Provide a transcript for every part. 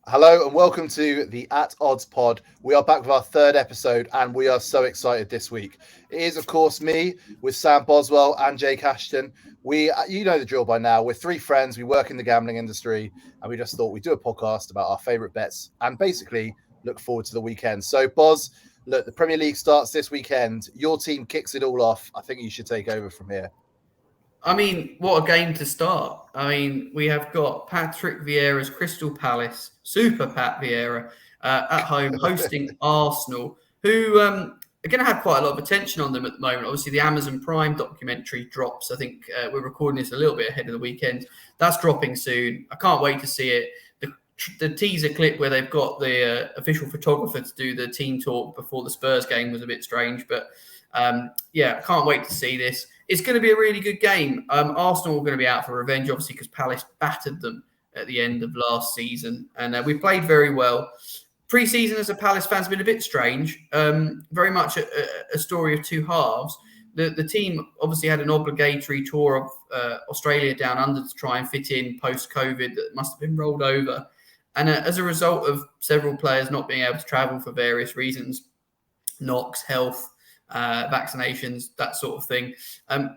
Hello and welcome to the At Odds pod. We are back with our third episode and we are so excited this week. It is, of course, me with Sam Boswell and Jake Ashton. You know the drill by now. We're three friends. We work in the gambling industry and we just thought we'd do a podcast about our favourite bets and basically look forward to the weekend. So, Boz, look, the Premier League starts this weekend. Your team kicks it all off. I think you should take over from here. I mean, what a game to start. I mean, we have got Patrick Vieira's Crystal Palace, Super Pat Vieira, at home hosting Arsenal, who are going to have quite a lot of attention on them at the moment. Obviously, the Amazon Prime documentary drops. I think we're recording this a little bit ahead of the weekend. That's dropping soon. I can't wait to see it. The teaser clip where they've got the official photographer to do the team talk before the Spurs game was a bit strange, but I can't wait to see this. It's going to be a really good game. Arsenal are going to be out for revenge, obviously, because Palace battered them at the end of last season. And we played very well. Pre-season as a Palace fan has been a bit strange. Very much a story of two halves. The team obviously had an obligatory tour of Australia down under to try and fit in post-COVID that must have been rolled over. And as a result of several players not being able to travel for various reasons, knocks, health, vaccinations, that sort of thing.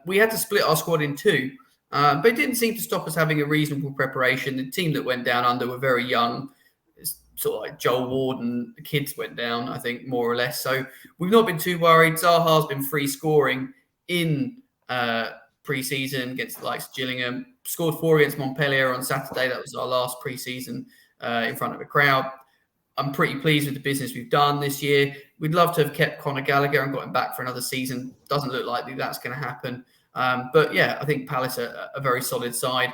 We had to split our squad in two, but it didn't seem to stop us having a reasonable preparation. The team that went down under were very young. It's sort of like Joel Ward and the kids went down, I think, more or less. So we've not been too worried. Zaha's been free scoring in pre-season against the likes of Gillingham. Scored 4 against Montpellier on Saturday. That was our last pre-season in front of a crowd. I'm pretty pleased with the business we've done this year. We'd love to have kept Conor Gallagher and got him back for another season. Doesn't look like that's going to happen. But yeah, I think Palace are a very solid side.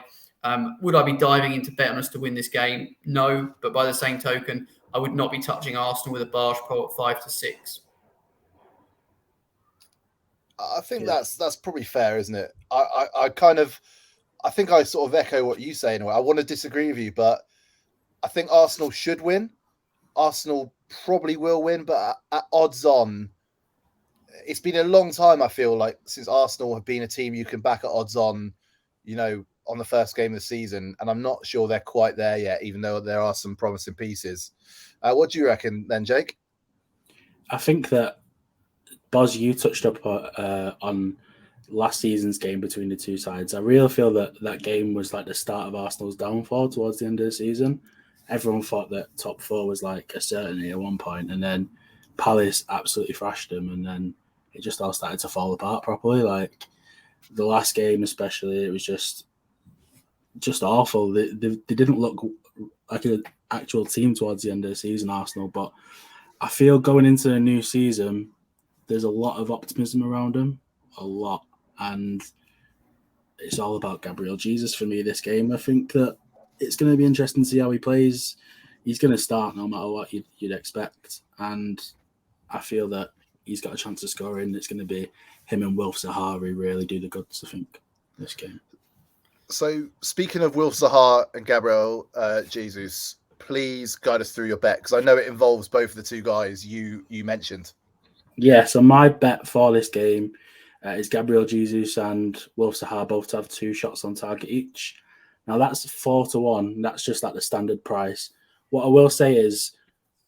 Would I be diving into bet on us to win this game? No. But by the same token, I would not be touching Arsenal with a barge pole at 5-6. I think that's probably fair, isn't it? I think I sort of echo what you say in a way. I want to disagree with you, but I think Arsenal should win. Arsenal probably will win, but at odds on, it's been a long time, I feel like, since Arsenal have been a team you can back at odds on, on the first game of the season. And I'm not sure they're quite there yet, even though there are some promising pieces. What do you reckon then, Jake? I think that, Boz, you touched up on last season's game between the two sides. I really feel that game was like the start of Arsenal's downfall towards the end of the season. Everyone thought that top four was like a certainty at one point, and then Palace absolutely thrashed them, and then it just all started to fall apart properly. Like the last game especially, it was just awful. They didn't look like an actual team towards the end of the season, Arsenal, but I feel going into a new season, there's a lot of optimism around them, a lot, and it's all about Gabriel Jesus for me this game. I think that it's going to be interesting to see how he plays. He's going to start no matter what you'd expect. And I feel that he's got a chance of scoring. It's going to be him and Wilf Zaha who really do the goods, I think, this game. So, speaking of Wilf Zaha and Gabriel Jesus, please guide us through your bet, because I know it involves both of the two guys you mentioned. Yeah, so my bet for this game is Gabriel Jesus and Wilf Zaha both to have 2 shots on target each. Now, that's 4-1. That's just like the standard price. What I will say is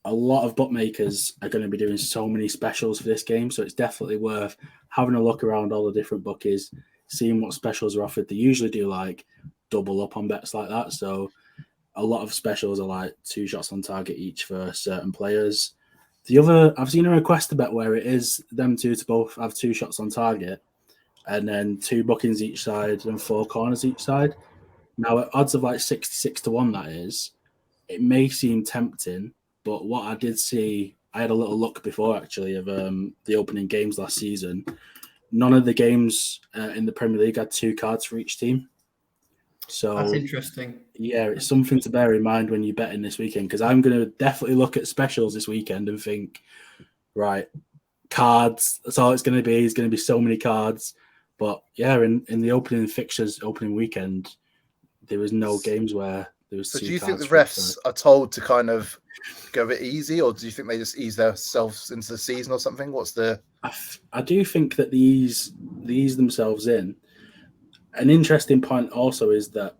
a lot of bookmakers are going to be doing so many specials for this game, so it's definitely worth having a look around all the different bookies, seeing what specials are offered. They usually do like double up on bets like that, so a lot of specials are like 2 shots on target each for certain players. I've seen a request to bet where it is them two to both have 2 shots on target and then 2 bookings each side and 4 corners each side. Now, at odds of like 66-1, that is, it may seem tempting, but what I did see, I had a little look before actually of the opening games last season. None of the games in the Premier League had 2 cards for each team. So that's interesting. Yeah, it's something to bear in mind when you're betting this weekend, because I'm going to definitely look at specials this weekend and think, right, cards, that's all it's going to be. It's going to be so many cards. But yeah, in the opening fixtures, opening weekend, there was no games where there was 2 cards. So do you think the refs are told to kind of go a bit easy, or do you think they just ease themselves into the season or something? I do think that they ease themselves in. An interesting point also is that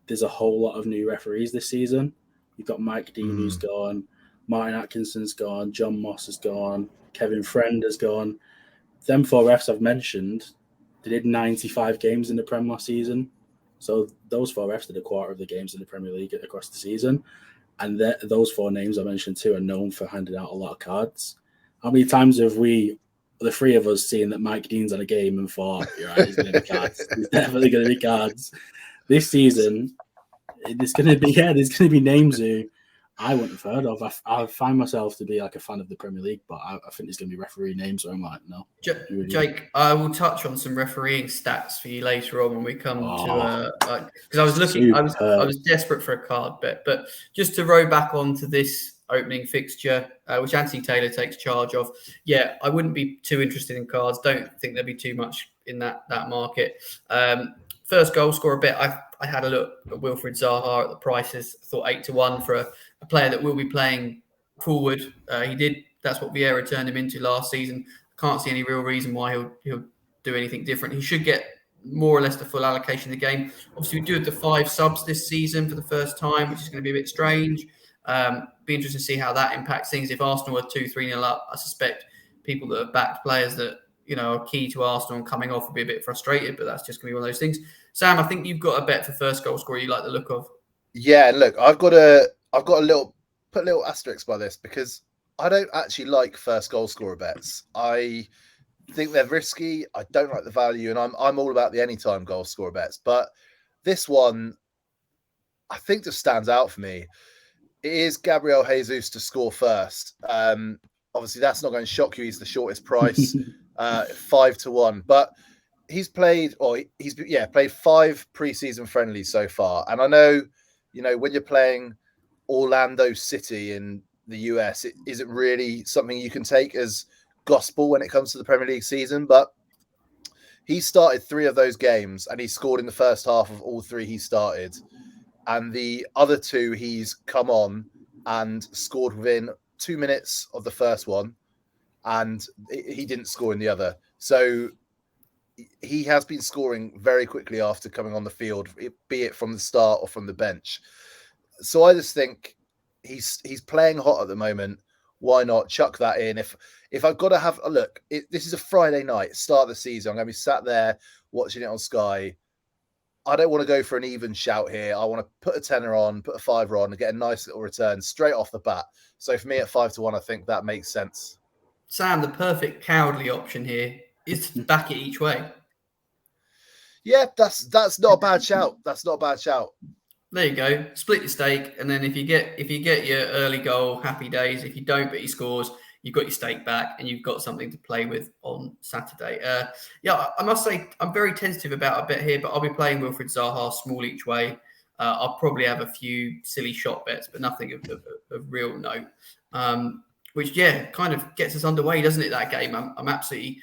there's a whole lot of new referees this season. You've got Mike Dean who's gone, Martin Atkinson's gone, John Moss has gone, Kevin Friend has gone. Them 4 refs I've mentioned, they did 95 games in the Prem last season. So those 4 refs did a quarter of the games in the Premier League across the season. And those 4 names I mentioned too are known for handing out a lot of cards. How many times have we, the 3 of us, seen that Mike Dean's on a game and thought, you're right, he's going to be cards. He's definitely going to be cards. This season, there's going to be names who I wouldn't have heard of. I find myself to be like a fan of the Premier League, but I think there's going to be referee names where I'm like, no. Jake, I will touch on some refereeing stats for you later on when we come to because I was looking, I was desperate for a card bet, but just to row back onto this opening fixture, which Anthony Taylor takes charge of. Yeah, I wouldn't be too interested in cards. Don't think there'd be too much in that market. First goal scorer bet, I had a look at Wilfried Zaha at the prices. Thought 8-1 for a player that will be playing forward. He did. That's what Vieira turned him into last season. Can't see any real reason why he'll do anything different. He should get more or less the full allocation of the game. Obviously, we do have the 5 subs this season for the first time, which is going to be a bit strange. Be interested to see how that impacts things. If Arsenal are 2-3-0 up, I suspect people that have backed players that are key to Arsenal and coming off will be a bit frustrated, but that's just going to be one of those things. Sam, I think you've got a bet for first goal scorer you like the look of. Yeah, look, I've got a little asterisk by this because I don't actually like first goal scorer bets. I think they're risky. I don't like the value, and I'm all about the anytime goal scorer bets. But this one, I think, just stands out for me. It is Gabriel Jesus to score first. Obviously, that's not going to shock you. He's the shortest price, 5-1. But he's played 5 preseason friendlies so far. And I know, when you're playing Orlando City in the US, it isn't really something you can take as gospel when it comes to the Premier League season. But he started 3 of those games and he scored in the first half of all 3 he started. And the other 2, he's come on and scored within 2 minutes of the first one, and he didn't score in the other. So he has been scoring very quickly after coming on the field, be it from the start or from the bench. So I just think he's playing hot at the moment. Why not chuck that in? If I've got to have a look, this is a Friday night, start of the season. I'm going to be sat there watching it on Sky. I don't want to go for an even shout here. I want to put a tenner on, put a fiver on, and get a nice little return straight off the bat. So for me at 5-1, I think that makes sense. Sam, the perfect cowardly option here is to back it each way. Yeah, that's not a bad shout. That's not a bad shout. There you go. Split your stake, and then if you get your early goal, happy days. If you don't, but he scores, you've got your stake back, and you've got something to play with on Saturday. I must say I'm very tentative about a bet here, but I'll be playing Wilfried Zaha small each way. I'll probably have a few silly shot bets, but nothing of real note. Which kind of gets us underway, doesn't it? That game. I'm absolutely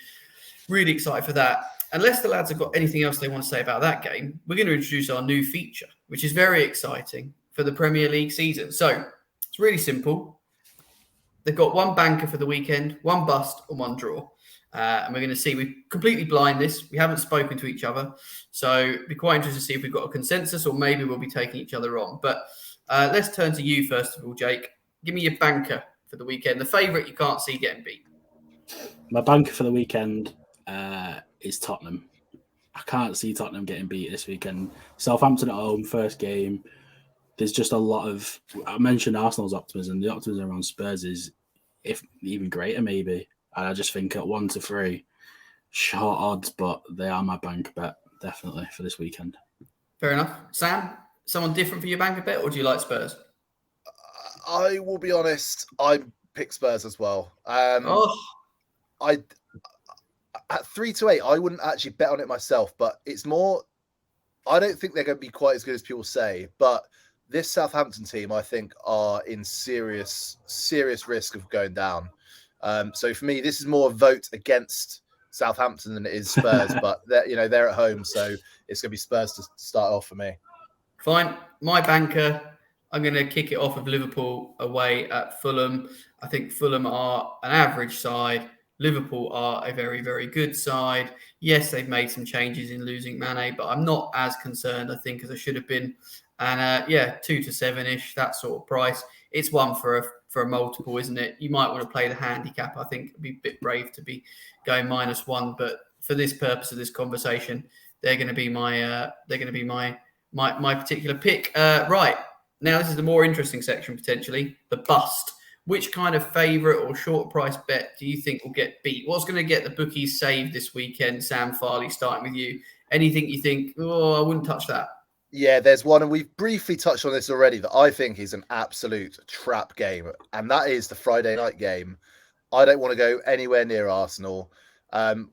really excited for that. Unless the lads have got anything else they want to say about that game, we're going to introduce our new feature, which is very exciting for the Premier League season. So it's really simple. They've got 1 banker for the weekend, 1 bust and 1 draw. And we're going to see, we completely blind this. We haven't spoken to each other. So it'd be quite interesting to see if we've got a consensus or maybe we'll be taking each other on. But let's turn to you first of all, Jake. Give me your banker for the weekend. The favourite you can't see getting beat. My banker for the weekend is Tottenham. I can't see Tottenham getting beat this weekend. Southampton at home, first game. There's just a lot of... I mentioned Arsenal's optimism. The optimism around Spurs is even greater, maybe. And I just think at 1-3, short odds, but they are my banker bet, definitely, for this weekend. Fair enough. Sam, someone different for your banker bet, or do you like Spurs? I will be honest, I pick Spurs as well. At 3-8, I wouldn't actually bet on it myself, but it's more... I don't think they're going to be quite as good as people say, but this Southampton team, I think, are in serious risk of going down. So for me, this is more a vote against Southampton than it is Spurs, but they're at home, so it's going to be Spurs to start off for me. Fine. My banker, I'm going to kick it off with Liverpool away at Fulham. I think Fulham are an average side. Liverpool are a very, very good side. Yes, they've made some changes in losing Mane, but I'm not as concerned, I think, as I should have been. And yeah, 2 to 7-ish, that sort of price. It's one for a multiple, isn't it? You might want to play the handicap. I think it'd be a bit brave to be going -1, but for this purpose of this conversation, they're going to be my my particular pick. Right now, this is the more interesting section potentially. The bust. Which kind of favourite or short price bet do you think will get beat? What's going to get the bookies saved this weekend? Sam Farley, starting with you. Anything you think? Oh, I wouldn't touch that. Yeah, there's one, and we've briefly touched on this already, that I think is an absolute trap game, and that is the Friday night game. I don't want to go anywhere near Arsenal.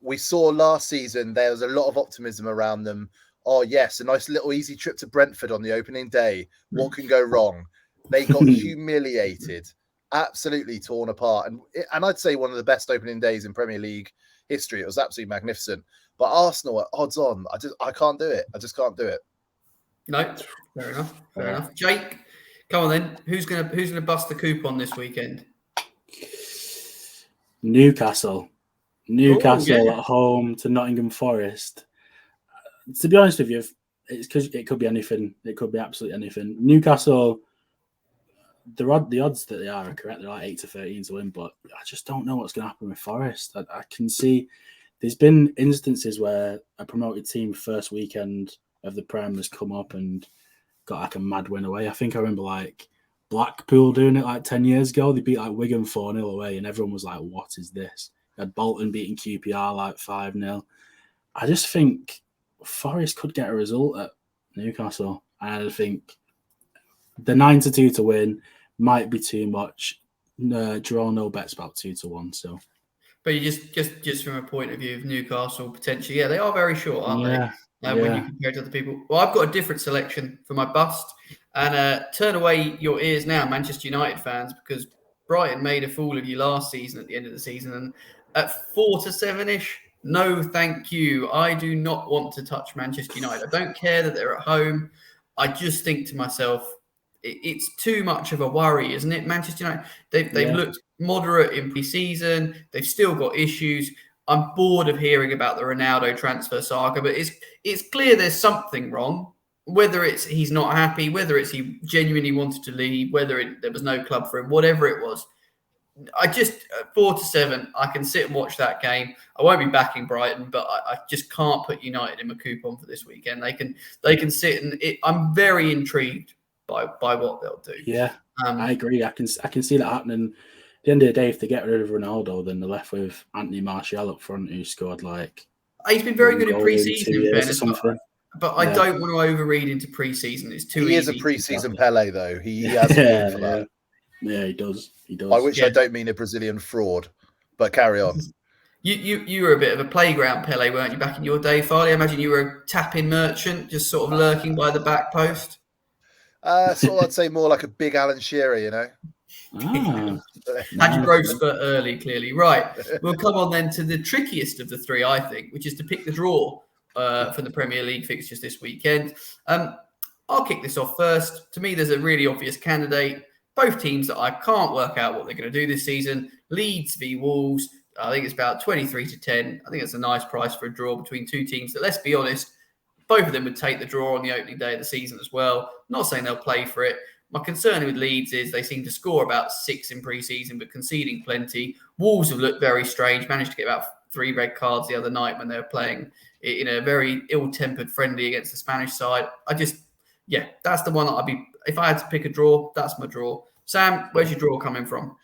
We saw last season there was a lot of optimism around them. Oh, yes, a nice little easy trip to Brentford on the opening day. What can go wrong? They got humiliated, absolutely torn apart, and I'd say one of the best opening days in Premier League history. It was absolutely magnificent. But Arsenal are odds on. I can't do it. I just can't do it. No, fair enough. Fair enough. Jake, come on then. Who's gonna bust the coupon this weekend? Newcastle at home to Nottingham Forest. To be honest with you, it's because it could be anything. It could be absolutely anything. Newcastle, the odds that they are correct. They're like 8 to 13 to win, but I just don't know what's going to happen with Forest. I can see there's been instances where a promoted team first weekend of the Prem has come up and got like a mad win away. I think I remember like Blackpool doing it like 10 years ago. They beat like Wigan 4-0 away and everyone was like, what is this? You had Bolton beating QPR like 5-0. I just think Forest could get a result at Newcastle. And I think the 9-2 to win might be too much. Draw no bets about 2 to 1. So, but you just from a point of view of Newcastle potentially, yeah, they are very short, aren't they? When you compare it to other people. Well, I've got a different selection for my bust, and turn away your ears now, Manchester United fans, because Brighton made a fool of you last season at the end of the season, and at 4 to 7-ish. No, thank you. I do not want to touch Manchester United. I don't care that they're at home. I just think to myself, it's too much of a worry, isn't it? Manchester United, they've looked moderate in pre-season. They've still got issues. I'm bored of hearing about the Ronaldo transfer saga, but it's clear there's something wrong. Whether it's he's not happy, whether it's he genuinely wanted to leave, whether there was no club for him, whatever it was. I just 4 to 7. I can sit and watch that game. I won't be backing Brighton, but I just can't put United in my coupon for this weekend. They can sit and I'm very intrigued by what they'll do. Yeah, I agree. I can see that happening. At the end of the day, if they get rid of Ronaldo, then they're left with Anthony Martial up front, who scored like. He's been very good in pre-season, in fairness. But I don't want to overread into pre-season. It's too easy. He is a pre-season Pele, though. He has a name for that. Yeah, he does. By which I don't mean a Brazilian fraud, but carry on. You were a bit of a playground Pele, weren't you, back in your day, Farley? I imagine you were a tap-in merchant, just sort of lurking by the back post. I'd say more like a big Alan Shearer, you know. Had your growth spurt early, clearly. Right. We'll come on then to the trickiest of the three, I think, which is to pick the draw for the Premier League fixtures this weekend. I'll kick this off first. To me, there's a really obvious candidate. Both teams that I can't work out what they're going to do this season. Leeds V Wolves. I think it's about 23 to 10. I think it's a nice price for a draw between two teams that, let's be honest, both of them would take the draw on the opening day of the season as well. Not saying they'll play for it. My concern with Leeds is they seem to score about 6 in pre-season, but conceding plenty. Wolves have looked very strange, managed to get about 3 red cards the other night when they were playing in a very ill-tempered friendly against the Spanish side. That's the one that I'd be, if I had to pick a draw, that's my draw. Sam, where's your draw coming from?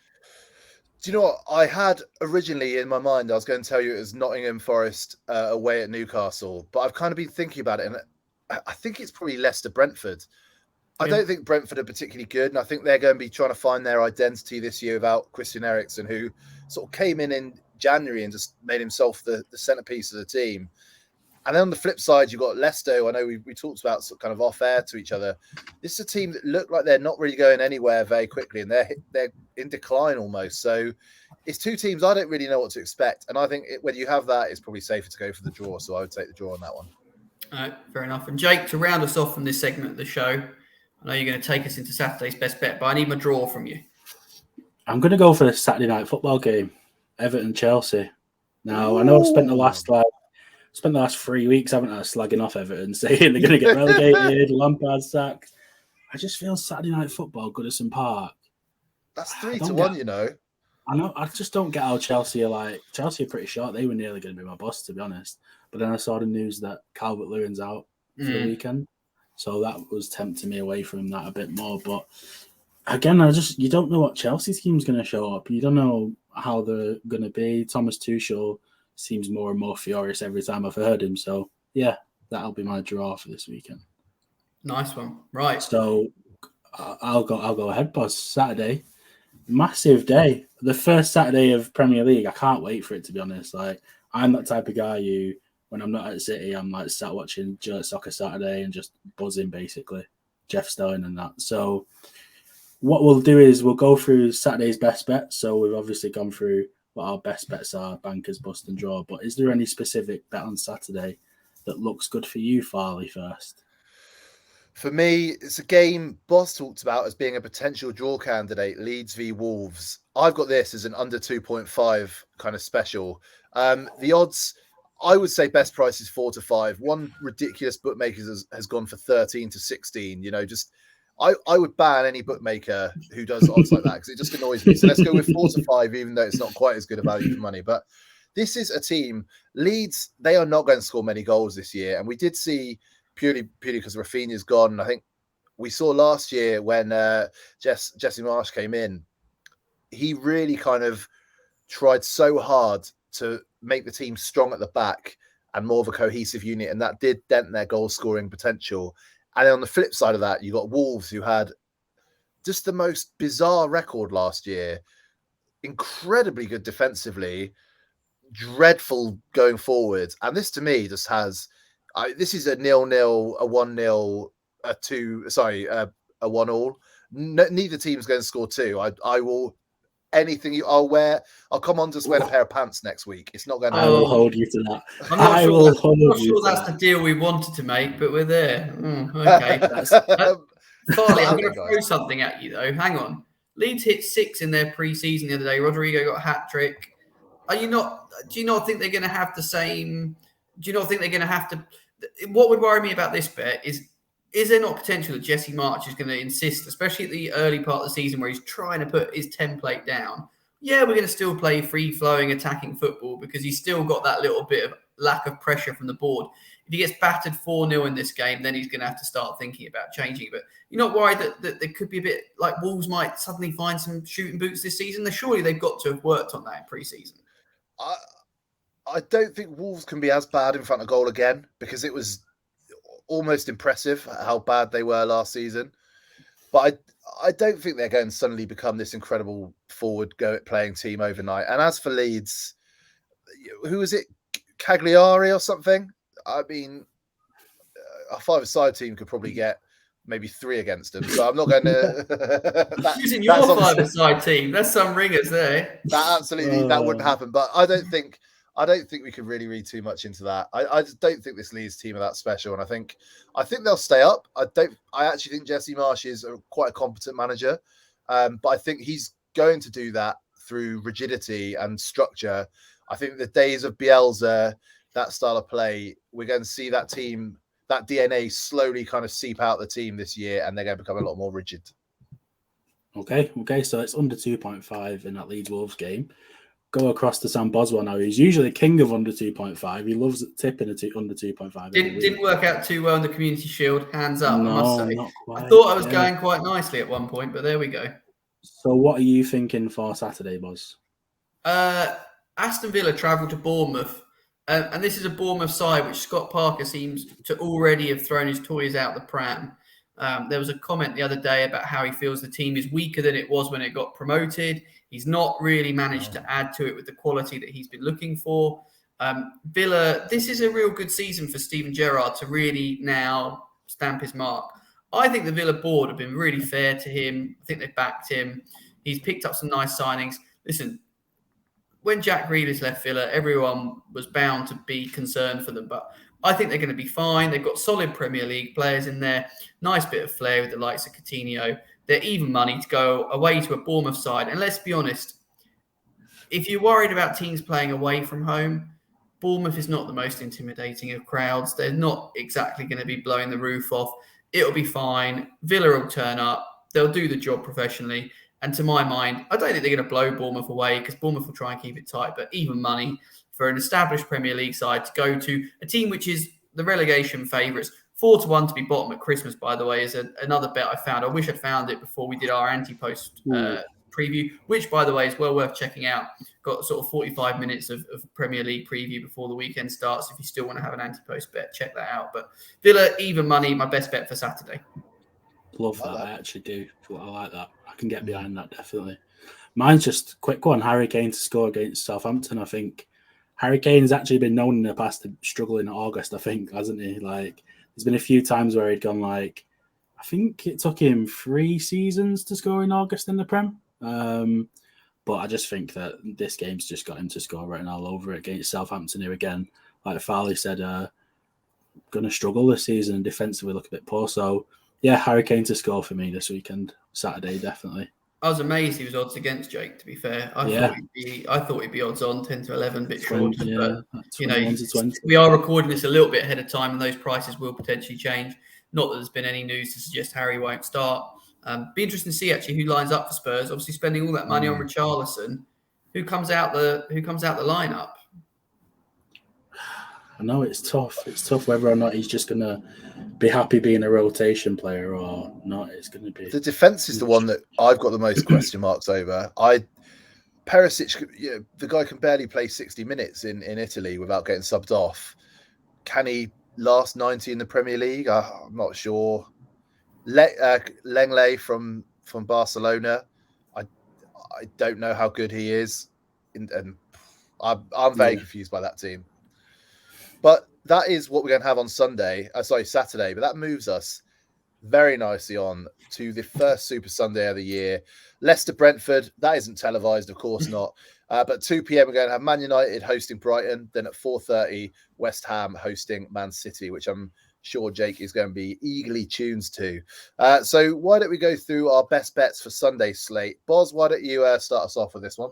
Do you know what I had originally in my mind? I was going to tell you it was Nottingham Forest away at Newcastle, but I've kind of been thinking about it, and I think it's probably Leicester Brentford. I don't think Brentford are particularly good, and I think they're going to be trying to find their identity this year without Christian Eriksen, who sort of came in January and just made himself the centerpiece of the team. And then on the flip side, you've got Leicester. I know we talked about sort of kind of off air to each other. This is a team that look like they're not really going anywhere very quickly, and they're in decline almost. So it's two teams I don't really know what to expect. And I think when you have that, it's probably safer to go for the draw. So I would take the draw on that one. Fair enough. And Jake, to round us off from this segment of the show, I know you're going to take us into Saturday's best bet, but I need my draw from you. I'm going to go for the Saturday night football game, Everton-Chelsea. Now, I know I've spent the last 3 weeks, haven't I, slagging off Everton, saying they're going to get relegated, Lampard sacked. I just feel Saturday night football, Goodison Park. That's 3-1, you know. I know. I just don't get how Chelsea are Chelsea are pretty short. They were nearly going to be my boss, to be honest. But then I saw the news that Calvert-Lewin's out for the weekend. So that was tempting me away from that a bit more. But again, you don't know what Chelsea team's going to show up. You don't know how they're going to be. Thomas Tuchel seems more and more furious every time I've heard him. So, yeah, that'll be my draw for this weekend. Nice one. Right. So I'll go ahead, boss. Saturday. Massive day. The first Saturday of Premier League. I can't wait for it, to be honest. Like, I'm that type of guy who, when I'm not at City, I'm like sat watching Soccer Saturday and just buzzing, basically. Jeff Stone and that. So what we'll do is we'll go through Saturday's best bets. So we've obviously gone through what our best bets are, bankers, bust and draw. But is there any specific bet on Saturday that looks good for you, Farley, first? For me, it's a game Boss talked about as being a potential draw candidate, Leeds V Wolves. I've got this as an under 2.5 kind of special. The odds, I would say best price is 4-5. One ridiculous bookmaker has gone for 13-16. You know, just I would ban any bookmaker who does odds like that because it just annoys me. So let's go with 4-5, even though it's not quite as good a value for money. But this is a team, Leeds, they are not going to score many goals this year. And we did see purely because Rafinha's gone. I think we saw last year when Jesse Marsch came in, he really kind of tried so hard to make the team strong at the back and more of a cohesive unit, and that did dent their goal scoring potential. And on the flip side of that, you got Wolves, who had just the most bizarre record last year, incredibly good defensively, dreadful going forward. And this to me just has this is a 0-0, a 1-0, a 1-all. Neither team's going to score two. I will anything I'll come on to wear a pair of pants next week. It's not going to happen. I will hold you to that. I'm not sure that's the deal we wanted to make, but we're there. Okay. Farley, I'm going to throw something at you though. Hang on. Leeds hit 6 in their pre-season the other day. Rodrigo got a hat-trick. Do you not think they're going to have the same? Do you not think they're going to have to? What would worry me about this bet is there not potential that Jesse Marsch is going to insist, especially at the early part of the season where he's trying to put his template down? Yeah, we're going to still play free-flowing, attacking football because he's still got that little bit of lack of pressure from the board. If he gets battered 4-0 in this game, then he's going to have to start thinking about changing. But you're not worried that there could be a bit like Wolves might suddenly find some shooting boots this season? Surely they've got to have worked on that in pre-season. I don't think Wolves can be as bad in front of goal again because it was almost impressive how bad they were last season. But I don't think they're going to suddenly become this incredible forward playing team overnight. And as for Leeds, who is it? Cagliari or something? I mean, a 5-a-side team could probably get maybe 3 against them. So I'm not going to... Using your 5-a-side team, that's some ringers there. That wouldn't happen. But I don't think we can really read too much into that. I just don't think this Leeds team are that special, and I think they'll stay up. I actually think Jesse Marsch is quite a competent manager, but I think he's going to do that through rigidity and structure. I think the days of Bielsa, that style of play, we're going to see that team, that DNA slowly kind of seep out the team this year, and they're going to become a lot more rigid. Okay. So it's under 2.5 in that Leeds Wolves game. Go across to Sam Boswell now. He's usually king of under 2.5. He loves tipping under 2.5. Didn't work out too well in the Community Shield. Hands up, no, I must say. Not quite, I thought I was going quite nicely at one point, but there we go. So what are you thinking for Saturday, Boz? Aston Villa travel to Bournemouth. And this is a Bournemouth side which Scott Parker seems to already have thrown his toys out the pram. There was a comment the other day about how he feels the team is weaker than it was when it got promoted. He's not really managed to add to it with the quality that he's been looking for. Villa, this is a real good season for Steven Gerrard to really now stamp his mark. I think the Villa board have been really fair to him. I think they've backed him. He's picked up some nice signings. Listen, when Jack Grealish left Villa, everyone was bound to be concerned for them, but I think they're going to be fine. They've got solid Premier League players in there. Nice bit of flair with the likes of Coutinho. They're even money to go away to a Bournemouth side. And let's be honest, if you're worried about teams playing away from home, Bournemouth is not the most intimidating of crowds. They're not exactly going to be blowing the roof off. It'll be fine. Villa will turn up. They'll do the job professionally. And to my mind, I don't think they're going to blow Bournemouth away because Bournemouth will try and keep it tight. But even money for an established Premier League side to go to a team which is the relegation favourites, 4-1 to be bottom at Christmas, by the way, is another bet I found. I wish I'd found it before we did our anti-post preview, which, by the way, is well worth checking out. Got sort of 45 minutes of Premier League preview before the weekend starts. If you still want to have an anti-post bet, check that out. But Villa, even money, my best bet for Saturday. Love that. I actually do. I like that. I can get behind that, definitely. Mine's just a quick one. Harry Kane to score against Southampton. I think Harry Kane's actually been known in the past to struggle in August, I think, hasn't he? Like, there's been a few times where he'd gone like, I think it took him 3 seasons to score in August in the Prem. But I just think that this game's just got him to score right now all over it against Southampton, who again, like Farley said, going to struggle this season and defensively look a bit poor. So, yeah, Harry Kane to score for me this weekend, Saturday, definitely. I was amazed he was odds against Jake, to be fair. I thought he'd be odds on 10 to 11, a bit shorter. But, you know, we are recording this a little bit ahead of time and those prices will potentially change. Not that there's been any news to suggest Harry won't start. Be interesting to see actually who lines up for Spurs. Obviously, spending all that money on Richarlison, who comes out the lineup. I know it's tough. It's tough whether or not he's just going to be happy being a rotation player or not. It's going to be the defense is the one that I've got the most question marks over. Perisic, the guy can barely play 60 minutes in Italy without getting subbed off. Can he last 90 in the Premier League? I'm not sure. Lenglet from Barcelona, I don't know how good he is, and I'm very confused by that team. But that is what we're going to have on Saturday. But that moves us very nicely on to the first Super Sunday of the year. Leicester-Brentford, that isn't televised, of course not. But 2 p.m. we're going to have Man United hosting Brighton. Then at 4:30, West Ham hosting Man City, which I'm sure Jake is going to be eagerly tuned to. So why don't we go through our best bets for Sunday's slate? Boz, why don't you start us off with this one?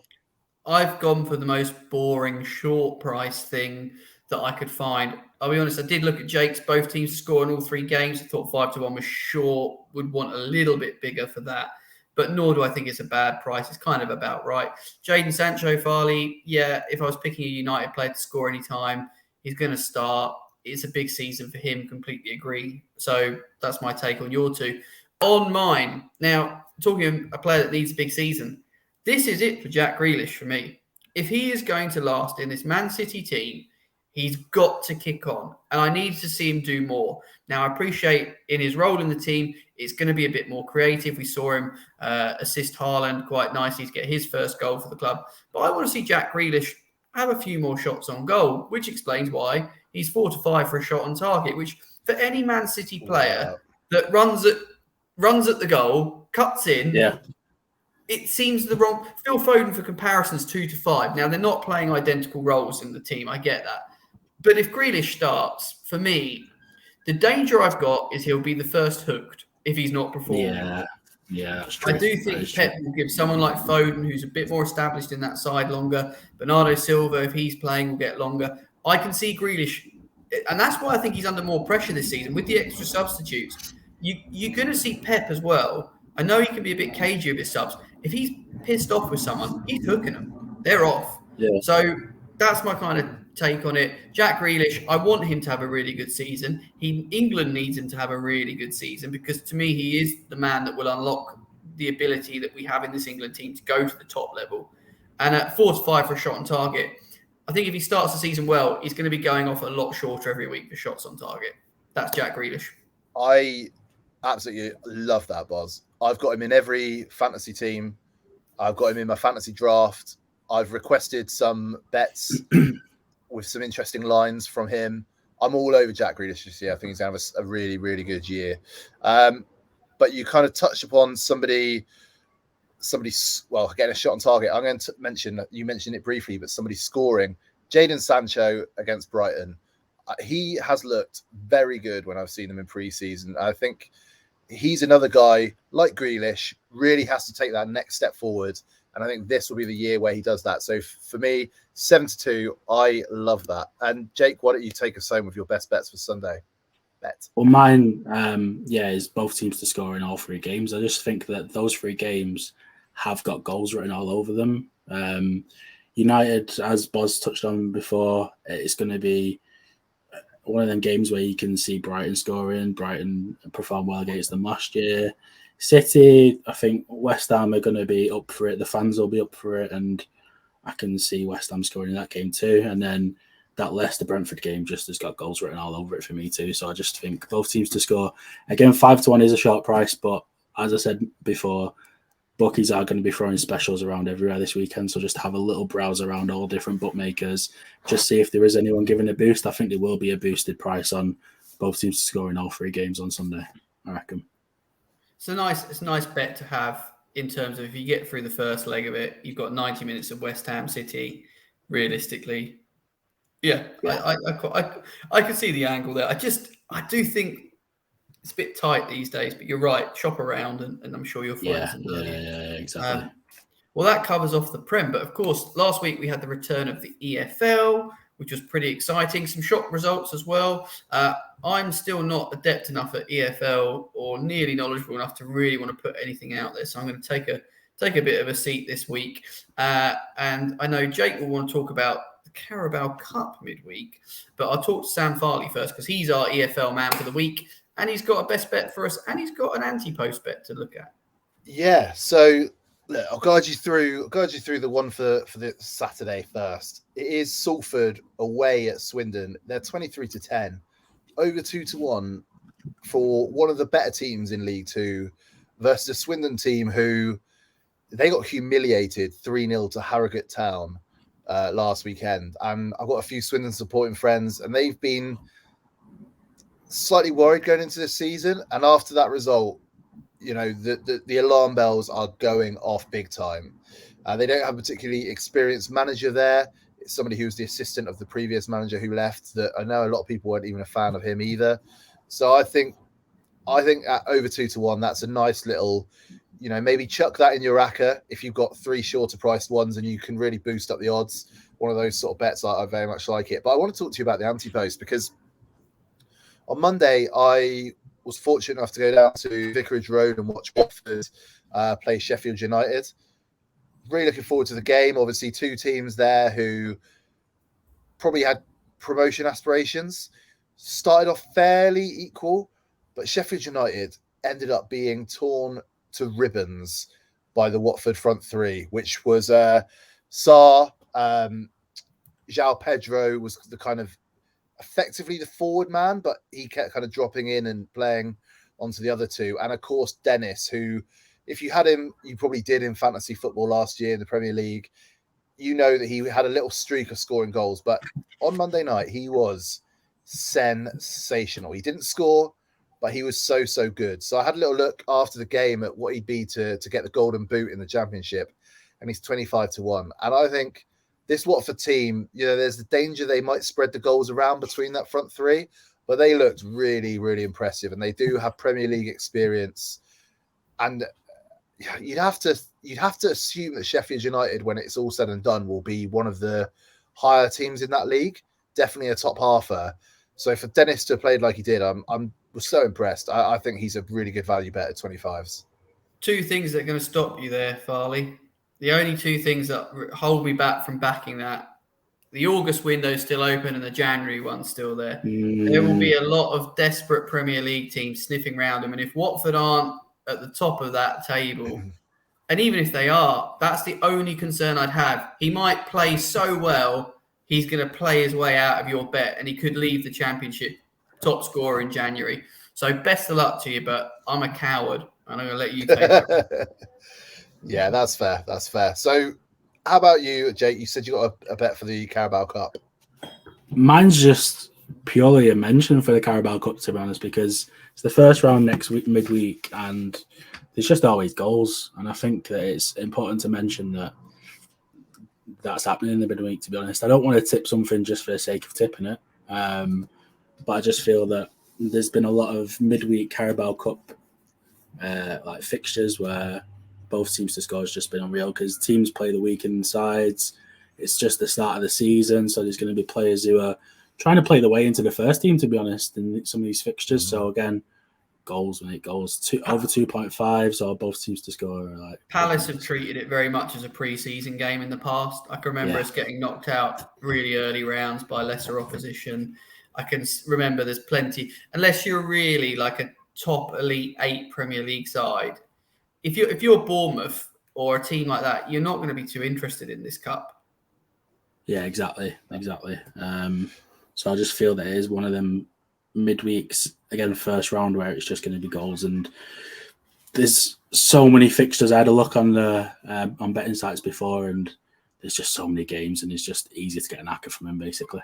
I've gone for the most boring short price thing that I could find. I'll be honest, I did look at Jake's, both teams scoring all 3 games. I thought 5-1 was short, would want a little bit bigger for that. But nor do I think it's a bad price. It's kind of about right. Jaden Sancho, Farley, yeah, if I was picking a United player to score any time, he's going to start. It's a big season for him, completely agree. So that's my take on your two. On mine, now, talking a player that needs a big season, this is it for Jack Grealish for me. If he is going to last in this Man City team, he's got to kick on, and I need to see him do more. Now, I appreciate in his role in the team, it's going to be a bit more creative. We saw him assist Haaland quite nicely to get his first goal for the club. But I want to see Jack Grealish have a few more shots on goal, which explains why he's 4 to 5 for a shot on target, which for any Man City player that runs at the goal, cuts in, it seems the wrong. Phil Foden, for comparisons, 2 to 5. Now, they're not playing identical roles in the team. I get that. But if Grealish starts, for me, the danger I've got is he'll be the first hooked if he's not performing. Yeah, that's true. I do think Pep will give someone like Foden, who's a bit more established in that side, longer. Bernardo Silva, if he's playing, will get longer. I can see Grealish, and that's why I think he's under more pressure this season with the extra substitutes. You're going to see Pep as well. I know he can be a bit cagey with his subs. If he's pissed off with someone, he's hooking them. They're off. Yeah. So that's my kind of take on it. Jack Grealish, I want him to have a really good season. England needs him to have a really good season because to me, he is the man that will unlock the ability that we have in this England team to go to the top level. And at 4 to 5 for a shot on target, I think if he starts the season well, he's going to be going off a lot shorter every week for shots on target. That's Jack Grealish. I absolutely love that, Boz. I've got him in every fantasy team. I've got him in my fantasy draft. I've requested some bets with some interesting lines from him. I'm all over Jack Grealish this year. I think he's going to have a really, really good year. But you kind of touched upon somebody, getting a shot on target. I'm going to mention, you mentioned it briefly, but somebody scoring. Jaden Sancho against Brighton. He has looked very good when I've seen him in pre-season. I think he's another guy, like Grealish, really has to take that next step forward. And I think this will be the year where he does that. So for me, 7 to 2, I love that. And Jake, why don't you take us home with your best bets for Sunday? bet. Well, mine, is both teams to score in all 3 games. I just think that those 3 games have got goals written all over them. United, as Boz touched on before, it's going to be one of them games where you can see Brighton scoring. Brighton performed well against them last year. City, I think West Ham are going to be up for it. The fans will be up for it, and I can see West Ham scoring in that game too. And then that Leicester-Brentford game just has got goals written all over it for me too. So I just think both teams to score. Again, 5-1 is a short price, but as I said before, bookies are going to be throwing specials around everywhere this weekend. So just have a little browse around all different bookmakers. Just see if there is anyone giving a boost. I think there will be a boosted price on both teams to score in all 3 games on Sunday, I reckon. It's a nice bet to have in terms of if you get through the first leg of it, you've got 90 minutes of West Ham City. Realistically, I can see the angle there. I do think it's a bit tight these days, but you're right. Shop around, and I'm sure you'll find some value. Yeah, exactly. Well, that covers off the Prem, but of course, last week we had the return of the EFL, which was pretty exciting. Some shock results as well. I'm still not adept enough at EFL or nearly knowledgeable enough to really want to put anything out there. So I'm going to take a bit of a seat this week. And I know Jake will want to talk about the Carabao Cup midweek, but I'll talk to Sam Farley first because he's our EFL man for the week, and he's got a best bet for us, and he's got an anti-post bet to look at. Yeah, so look, I'll guide you through the one for the Saturday first. It is Salford away at Swindon. They're 23-10, over 2-1 for one of the better teams in League Two versus a Swindon team who they got humiliated 3-0 to Harrogate Town last weekend. And I've got a few Swindon supporting friends, and they've been slightly worried going into this season. And after that result, you know, the alarm bells are going off big time. They don't have a particularly experienced manager there. It's somebody who was the assistant of the previous manager who left, that I know a lot of people weren't even a fan of him either. So I think at over 2-1, that's a nice little, you know, maybe chuck that in your racker if you've got 3 shorter priced ones and you can really boost up the odds. One of those sort of bets, I very much like it. But I want to talk to you about the anti-post because on Monday, I was fortunate enough to go down to Vicarage Road and watch Watford play Sheffield United. Really looking forward to the game. Obviously, 2 teams there who probably had promotion aspirations. Started off fairly equal, but Sheffield United ended up being torn to ribbons by the Watford front 3, which was Sarr, João Pedro was the kind of effectively the forward man, but he kept kind of dropping in and playing onto the other 2. And of course, Dennis, who, if you had him, you probably did in fantasy football last year in the Premier League, you know that he had a little streak of scoring goals. But on Monday night, he was sensational. He didn't score, but he was so good. So I had a little look after the game at what he'd be to get the golden boot in the Championship, and he's 25-1. And I think this Watford team, you know, there's the danger they might spread the goals around between that front 3, but they looked really, really impressive, and they do have Premier League experience. And you'd have to assume that Sheffield United, when it's all said and done, will be one of the higher teams in that league, definitely a top halfer. So for Dennis to have played like he did, was so impressed. I think he's a really good value bet at 25s. 2 things that are going to stop you there, Farley. The only 2 things that hold me back from backing that, the August window is still open and the January one's still there. There will be a lot of desperate Premier League teams sniffing around them. And if Watford aren't at the top of that table, and even if they are, that's the only concern I'd have. He might play so well, he's going to play his way out of your bet, and he could leave the Championship top scorer in January. So best of luck to you, but I'm a coward, and I'm going to let you take it. Yeah, that's fair. That's fair. So how about you, Jake? You said you got a bet for the Carabao Cup. Mine's just purely a mention for the Carabao Cup, to be honest, because it's the first round next week, midweek, and there's just always goals. And I think that it's important to mention that that's happening in the midweek, to be honest. I don't want to tip something just for the sake of tipping it. But I just feel that there's been a lot of midweek Carabao Cup like fixtures where both teams to score has just been unreal because teams play the weekend sides. It's just the start of the season, so there's going to be players who are trying to play the way into the first team, to be honest, in some of these fixtures. So again, goals, mate, goals over 2.5s, or both teams to score. Like Palace have treated it very much as a pre-season game in the past. I can remember us getting knocked out really early rounds by lesser opposition. I can remember there's plenty, unless you're really like a top elite 8 Premier League side. If you're Bournemouth or a team like that, you're not going to be too interested in this cup. Yeah, exactly. So I just feel that it is one of them midweeks, again, first round, where it's just going to be goals. And there's so many fixtures. I had a look on the on betting sites before, and there's just so many games, and it's just easy to get an acca from them, basically.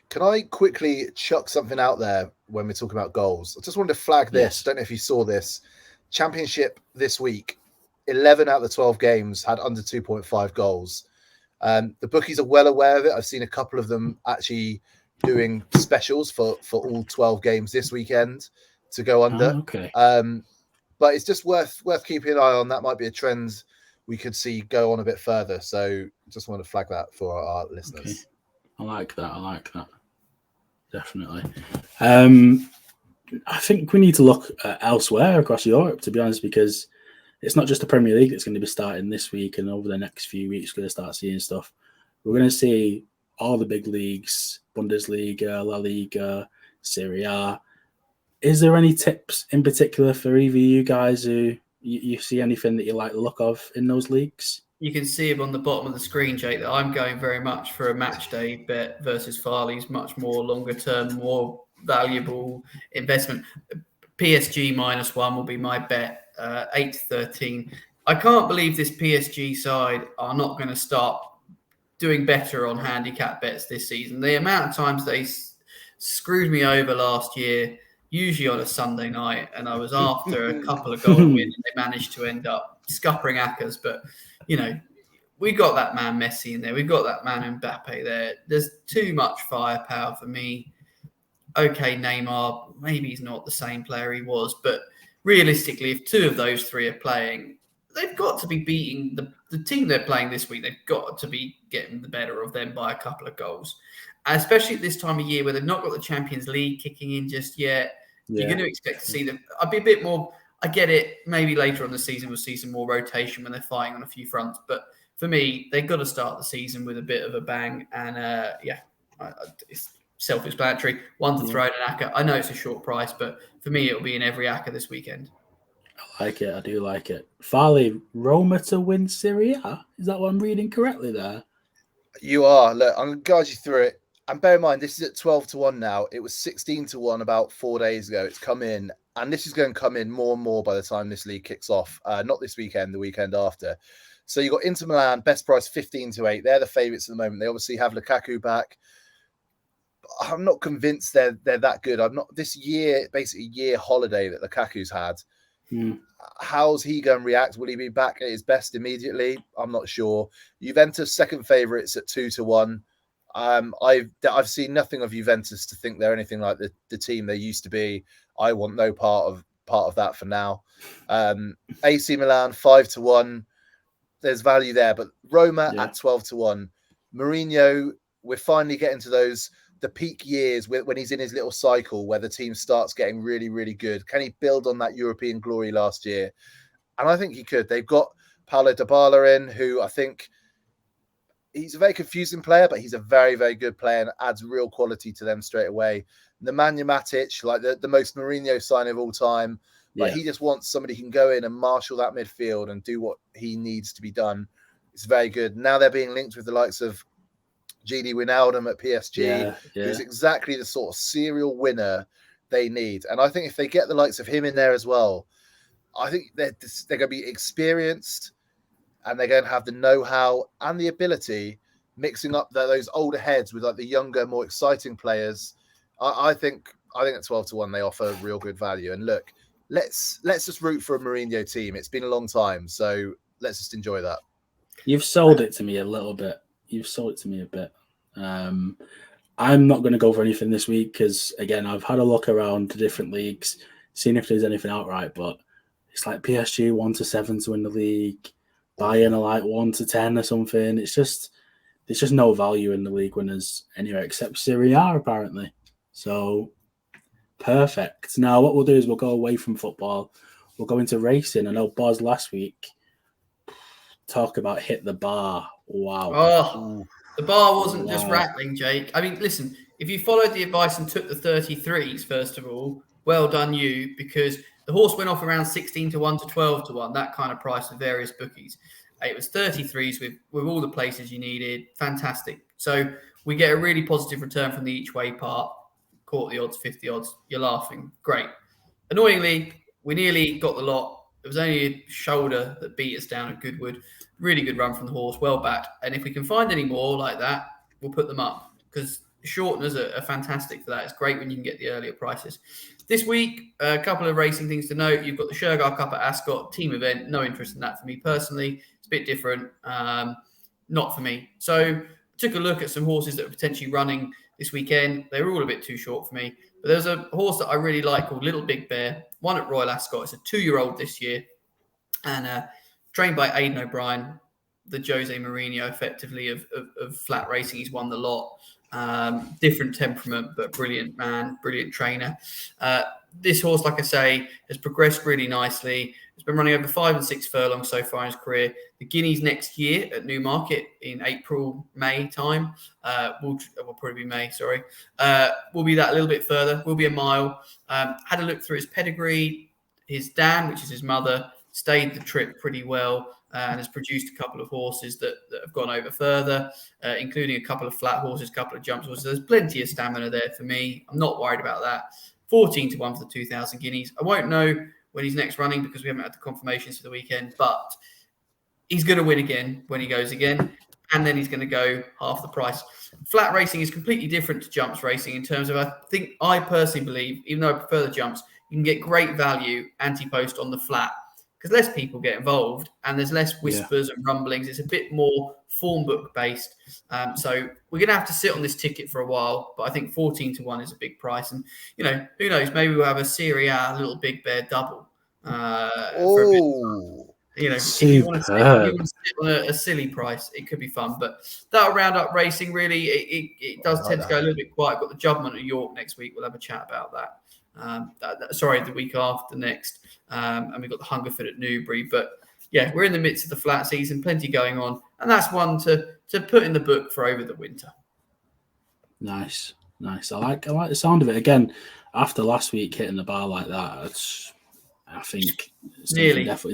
Can I quickly chuck something out there when we're talking about goals? I just wanted to flag this. Yes. Don't know if you saw this. Championship this week, 11 out of the 12 games had under 2.5 goals. The bookies are well aware of it. I've seen a couple of them actually doing specials for all 12 games this weekend to go under. Oh, okay. But it's just worth keeping an eye on. That might be a trend we could see go on a bit further. So just want to flag that for our listeners. Okay. I like that. Definitely. I think we need to look elsewhere across Europe, to be honest, because it's not just the Premier League that's going to be starting this week, and over the next few weeks, we're going to start seeing stuff. We're going to see all the big leagues, Bundesliga, La Liga, Serie A. Is there any tips in particular for either you guys who you see anything that you like the look of in those leagues? You can see him on the bottom of the screen, Jake, that I'm going very much for a match day bet versus Farley's much more longer term, more valuable investment. PSG -1 will be my bet, 8-13. I can't believe this PSG side are not going to start doing better on handicap bets this season. The amount of times they screwed me over last year, usually on a Sunday night, and I was after a couple of goal wins, and they managed to end up scuppering accas. But, we got that man Messi in there. We got that man Mbappe there. There's too much firepower for me. Okay, Neymar, maybe he's not the same player he was, but realistically, if two of those three are playing, they've got to be beating the team they're playing this week. They've got to be getting the better of them by a couple of goals, especially at this time of year where they've not got the Champions League kicking in just yet. Yeah. You're going to expect to see them. I'd be a bit more. I get it. Maybe later on the season we'll see some more rotation when they're fighting on a few fronts. But for me, they've got to start the season with a bit of a bang. And it's self-explanatory. One to throw in an acca. I know it's a short price, but for me, it'll be in every acca this weekend. I like it. I do like it. Farley, Roma to win Serie A? Is that what I'm reading correctly there? You are. Look, I'm going to guide you through it. And bear in mind, this is at 12-1 now. It was 16-1 about 4 days ago. It's come in. And this is going to come in more and more by the time this league kicks off. Not this weekend, the weekend after. So you've got Inter Milan, best price 15-8. They're the favourites at the moment. They obviously have Lukaku back. I'm not convinced they're that good. I'm not. This year, basically year holiday that Lukaku's had. How's he going to react? Will he be back at his best immediately? I'm not sure. Juventus second favourites at 2-1. I've seen nothing of Juventus to think they're anything like the team they used to be. I want no part of that for now. AC Milan 5-1. There's value there, but Roma at 12-1. Mourinho, we're finally getting to the peak years when he's in his little cycle where the team starts getting really, really good. Can he build on that European glory last year? And I think he could. They've got Paulo Dybala in, who I think he's a very confusing player, but he's a very, very good player and adds real quality to them straight away. Nemanja Matic, like the most Mourinho sign of all time. Like he just wants somebody who can go in and marshal that midfield and do what he needs to be done. It's very good. Now they're being linked with the likes of Gini Wijnaldum at PSG, who's exactly the sort of serial winner they need. And I think if they get the likes of him in there as well, I think they're going to be experienced and they're going to have the know-how and the ability, mixing up those older heads with like the younger, more exciting players. I think at 12-1 they offer real good value. And look, let's just root for a Mourinho team. It's been a long time, so let's just enjoy that. You've sold it to me a little bit. I'm not going to go for anything this week because, again, I've had a look around the different leagues, seeing if there's anything outright, but it's like PSG 1-7 to win the league, Bayern are like 1-10 or something. It's just there's just no value in the league winners anywhere except Serie A, apparently. So, perfect. Now, what we'll do is we'll go away from football. We'll go into racing. I know Boz last week talk about hit the bar. Wow. Oh, the bar wasn't just rattling, Jake. I mean, listen, if you followed the advice and took the 33s, first of all, well done you, because the horse went off around 16 to 1 to 12 to 1, that kind of price with various bookies. It was 33s with all the places you needed. Fantastic. So we get a really positive return from the each way part. Caught the odds, 50 odds. You're laughing. Great. Annoyingly, we nearly got the lot. It was only a shoulder that beat us down at Goodwood. Really good run from the horse, well backed. And if we can find any more like that, we'll put them up because shorteners are fantastic for that. It's great when you can get the earlier prices. This week, a couple of racing things to note. You've got the Shergar Cup at Ascot, team event. No interest in that for me personally. It's a bit different. Not for me. So took a look at some horses that are potentially running this weekend. They were all a bit too short for me. But there's a horse that I really like called Little Big Bear, one at Royal Ascot. It's a 2-year-old this year. And trained by Aidan O'Brien, the Jose Mourinho, effectively, of flat racing. He's won the lot. Different temperament, but brilliant man, brilliant trainer. This horse, like I say, has progressed really nicely. It's been running over 5 and 6 furlongs so far in his career. The Guineas next year at Newmarket in April, May time. Will probably be May, sorry. Will be that a little bit further. Will be a mile. Had a look through his pedigree. His dam, which is his mother, stayed the trip pretty well and has produced a couple of horses that have gone over further, including a couple of flat horses, a couple of jumps horses. There's plenty of stamina there for me. I'm not worried about that. 14 to 1 for the 2,000 guineas. I won't know when he's next running because we haven't had the confirmations for the weekend, but he's going to win again when he goes again, and then he's going to go half the price. Flat racing is completely different to jumps racing in terms of, I personally believe, even though I prefer the jumps, you can get great value anti-post on the flat because less people get involved and there's less whispers and rumblings. It's a bit more form book based. So we're going to have to sit on this ticket for a while, but I think 14 to 1 is a big price. And, who knows, maybe we'll have a Serie A Little Big Bear double. For a bit. If you want to sit on a silly price, it could be fun. But that'll round up racing, really. It does tend to go a little bit quiet. Got the Jubbment at York next week. We'll have a chat about that. The week after next. And we've got the Hungerford at Newbury. But yeah, we're in the midst of the flat season, plenty going on. And that's one to put in the book for over the winter. Nice. I like the sound of it. Again, after last week hitting the bar like that, I think nearly got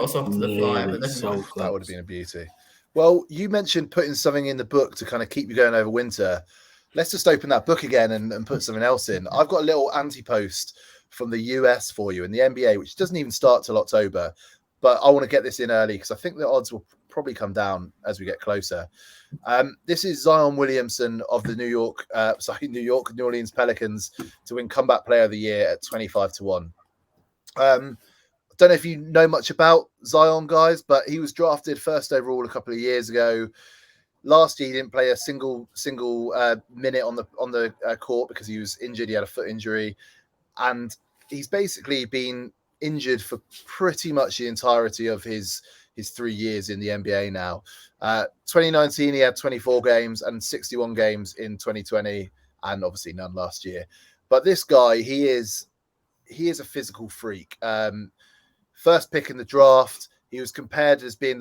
us off to the flyer, but that would have been a beauty. Well, you mentioned putting something in the book to kind of keep you going over winter. Let's just open that book again and put something else in. I've got a little anti-post from the US for you in the NBA, which doesn't even start till October. But I want to get this in early because I think the odds will probably come down as we get closer. This is Zion Williamson of the New Orleans Pelicans to win Comeback Player of the Year at 25 to 1. I don't know if you know much about Zion, guys, but he was drafted first overall a couple of years ago. Last year, he didn't play a single minute on the court because he was injured. He had a foot injury, and he's basically been injured for pretty much the entirety of his 3 years in the NBA now. 2019, he had 24 games and 61 games in 2020, and obviously none last year. But this guy, he is a physical freak. First pick in the draft, he was compared as being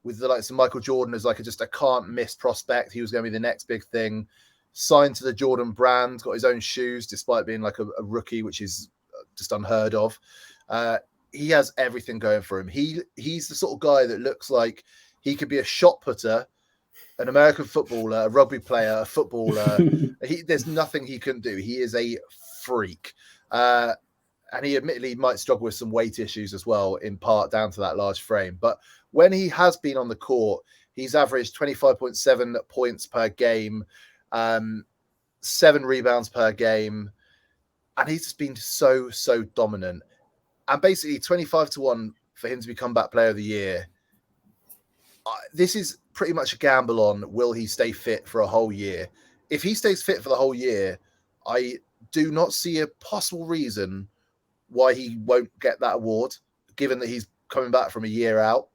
with the likes of Michael Jordan as like a can't miss prospect. He was going to be the next big thing. Signed to the Jordan brand, got his own shoes despite being like a rookie, which is just unheard of. He has everything going for him. He's the sort of guy that looks like he could be a shot putter, an American footballer, a rugby player, a footballer. There's nothing he couldn't do. He is a freak. And he admittedly might struggle with some weight issues as well, in part down to that large frame. But when he has been on the court, he's averaged 25.7 points per game, 7 rebounds per game. And he's just been so dominant. And basically 25 to 1 for him to be Comeback Player of the Year. This is pretty much a gamble on will he stay fit for a whole year. If he stays fit for the whole year, I do not see a possible reason why he won't get that award, given that he's coming back from a year out.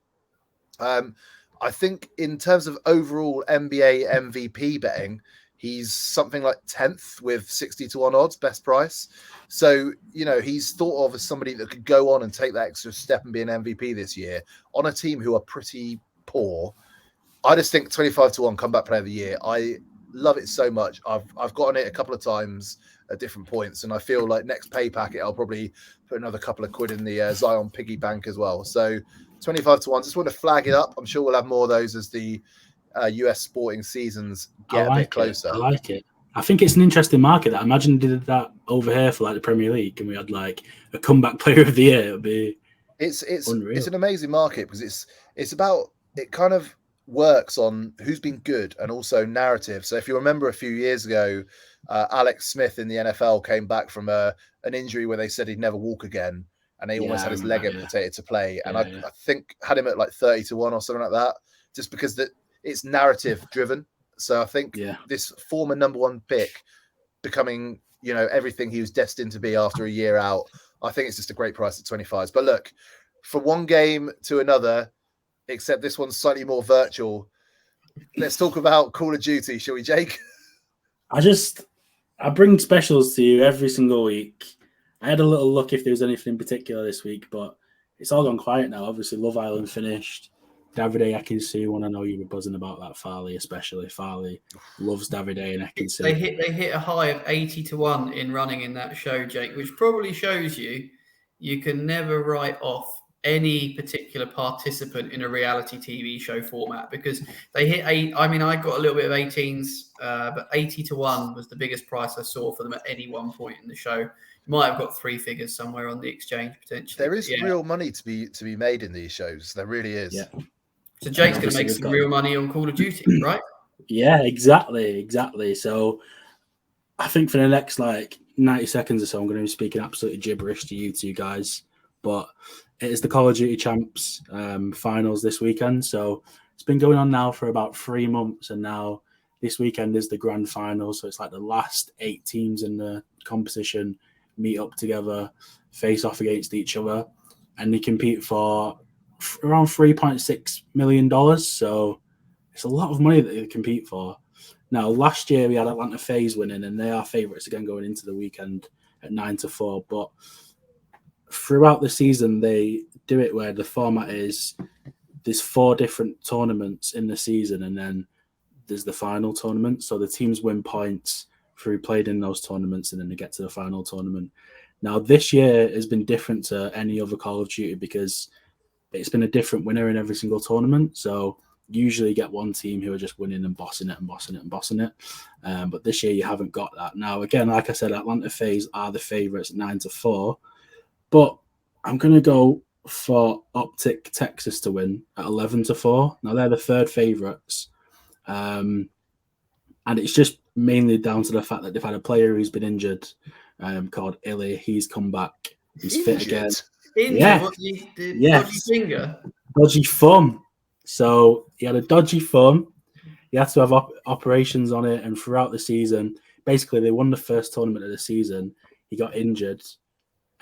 I think in terms of overall NBA MVP betting, he's something like 10th with 60 to 1 odds, best price. So, he's thought of as somebody that could go on and take that extra step and be an MVP this year on a team who are pretty poor. I just think 25 to 1 comeback player of the year. I love it so much. I've gotten it a couple of times at different points, and I feel like next pay packet I'll probably put another couple of quid in the Zion piggy bank as well. So 25 to 1. Just want to flag it up. I'm sure we'll have more of those as the US sporting seasons get a bit closer. I like it. I think it's an interesting market. I imagine they did that over here for like the Premier League, and we had like a comeback player of the year. It would be it's unreal. It's an amazing market because it's about, it kind of works on who's been good and also narrative. So if you remember a few years ago, Alex Smith in the NFL came back from an injury where they said he'd never walk again, and he almost had his leg amputated to play. And I think had him at like 30 to 1 or something like that, just because it's narrative driven. So I think this former number 1 pick becoming, everything he was destined to be after a year out, I think it's just a great price at 25s. But look, from one game to another, except this one's slightly more virtual, let's talk about Call of Duty, shall we, Jake? I bring specials to you every single week. I had a little look if there was anything in particular this week, but it's all gone quiet now. Obviously, Love Island finished. Davide Ekinsu, I know you were buzzing about that. Farley, especially. Farley loves Davide and Ekinsu. They hit a high of 80 to 1 in running in that show, Jake, which probably shows you can never write off any particular participant in a reality TV show format, because they hit I got a little bit of 18s, but 80 to 1 was the biggest price I saw for them at any one point in the show. Might have got 3 figures somewhere on the exchange potentially. There is real money to be made in these shows. There really is. Yeah. So Jake's going to make some real money on Call of Duty, right? Yeah, exactly. So I think for the next 90 seconds or so, I'm going to be speaking absolutely gibberish to you two guys. But it is the Call of Duty Champs finals this weekend. So it's been going on now for about 3 months, and now this weekend is the grand final. So it's like the last 8 teams in the competition meet up together, face off against each other, and they compete for around $3.6 million. So it's a lot of money that they compete for. Now, last year we had Atlanta FaZe winning, and they are favourites again going into the weekend at 9 to 4. But throughout the season, they do it where the format is there's 4 different tournaments in the season, and then there's the final tournament. So the teams win points through played in those tournaments, and then they get to the final tournament. Now, this year has been different to any other Call of Duty because it's been a different winner in every single tournament. So usually you get one team who are just winning and bossing it. But this year you haven't got that. Now, again, like I said, Atlanta FaZe are the favourites at 9 to 4. But I'm going to go for Optic Texas to win at 11 to 4. Now, they're the third favourites. And it's just mainly down to the fact that they've had a player who's been injured called Illy. He's come back. He's fit again. Yeah. Dodgy finger? Dodgy thumb. So he had a dodgy thumb. He had to have operations on it. And throughout the season, basically they won the first tournament of the season. He got injured.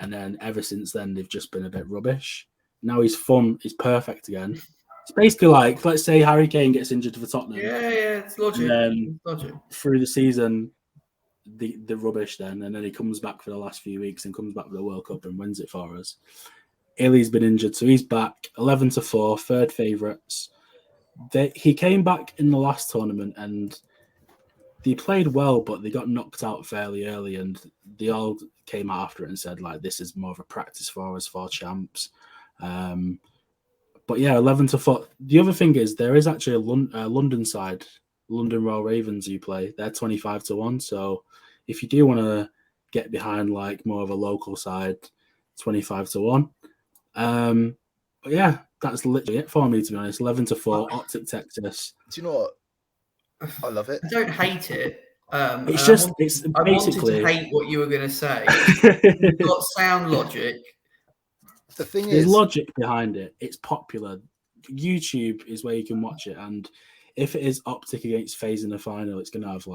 And then ever since then, they've just been a bit rubbish. Now his thumb is perfect again. It's basically like, let's say Harry Kane gets injured for Tottenham. Yeah, it's logic. And then through the season, the rubbish then, and then he comes back for the last few weeks and comes back for the World Cup and wins it for us. Illy's been injured, so he's back 11 to 4, third favourites. He came back in the last tournament and they played well, but they got knocked out fairly early, and they all came out after it and said, this is more of a practice for us for champs. But yeah, 11 to 4. The other thing is there is actually a London side, London Royal Ravens who play. They're 25 to 1. So if you do want to get behind more of a local side, 25 to 1. But yeah, that's literally it for me, to be honest. 11 to 4, Optic Texas. Do you know what? I love it. I don't hate it. It's just, I basically... wanted to hate what you were going to say. You've got sound logic. The thing There's is, logic behind it. It's popular. YouTube is where you can watch it. And if it is Optic against FaZe in the final, it's going to have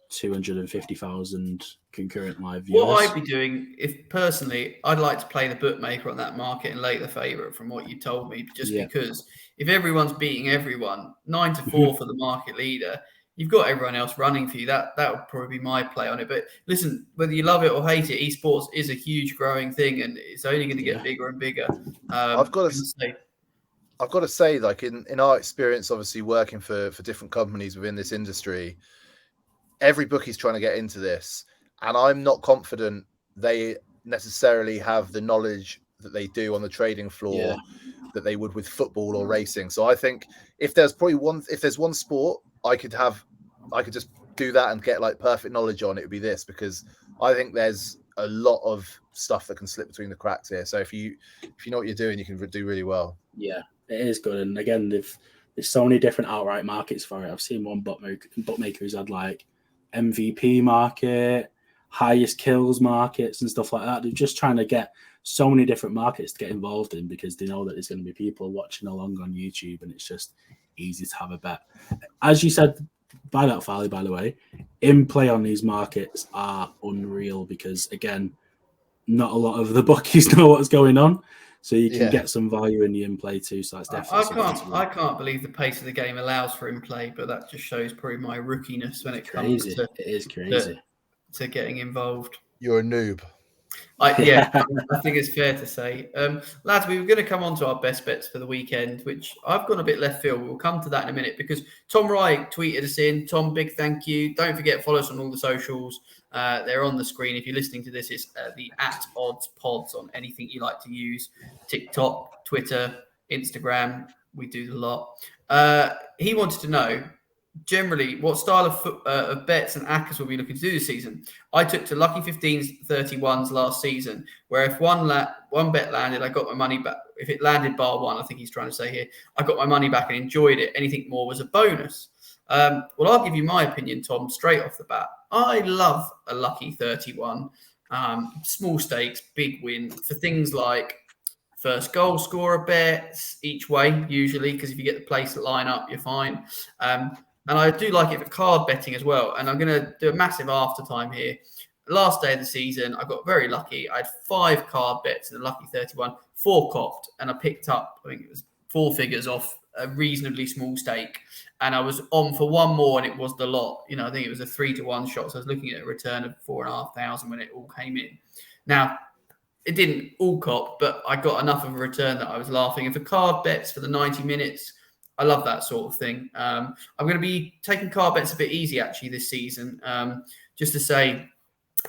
250,000 concurrent live viewers. What I'd be doing, if personally, I'd like to play the bookmaker on that market and lay the favourite from what you told me, just because if everyone's beating everyone, 9-4 for the market leader, you've got everyone else running for you. That would probably be my play on it. But listen, whether you love it or hate it, esports is a huge growing thing, and it's only going to get bigger and bigger. I've got to say, like in our experience, obviously working for different companies within this industry, every bookie's trying to get into this, and I'm not confident they necessarily have the knowledge that they do on the trading floor that they would with football or racing. So I think if there's one sport I could just do that and get like perfect knowledge on, it would be this, because I think there's a lot of stuff that can slip between the cracks here. So if you know what you're doing, you can do really well. Yeah, it is good. And again, there's so many different outright markets for it. I've seen one bookmaker who's had like MVP market, highest kills markets and stuff like that. They're just trying to get so many different markets to get involved in, because they know that there's going to be people watching along on YouTube, and it's just easy to have a bet. As you said, by that Farley, by the way, in play on these markets are unreal, because again, not a lot of the bookies know what's going on, so you can get some value in the in play too. So that's definitely I can't believe the pace of the game allows for in play, but that just shows probably my rookiness when it comes to it is crazy to getting involved. You're a noob. I think it's fair to say. Lads, we were going to come on to our best bets for the weekend, which I've gone a bit left field. We'll come to that in a minute, because Tom Wright tweeted us in. Tom, big thank you. Don't forget, follow us on all the socials. They're on the screen. If you're listening to this, it's the @OddsPods on anything you like to use. TikTok, Twitter, Instagram. We do the lot. He wanted to know, generally, what style of bets and ACCAs will be looking to do this season. I took to lucky 15s, 31s last season, where if one bet landed, I got my money back. If it landed bar one, I think he's trying to say here, I got my money back and enjoyed it. Anything more was a bonus. Well, I'll give you my opinion, Tom, straight off the bat. I love a lucky 31. Small stakes, big win for things like first goal scorer bets each way, usually, because if you get the place line up, you're fine. And I do like it for card betting as well. And I'm going to do a massive aftertime here. Last day of the season, I got very lucky. I had 5 card bets in the lucky 31, 4 copped, and I picked up, I think it was 4 figures off a reasonably small stake. And I was on for one more, and it was the lot. You know, I think it was a 3-1 shot. So I was looking at a return of 4,500 when it all came in. Now, it didn't all cop, but I got enough of a return that I was laughing. And for card bets for the 90 minutes, I love that sort of thing. I'm going to be taking card bets a bit easy, actually, this season. Just to say,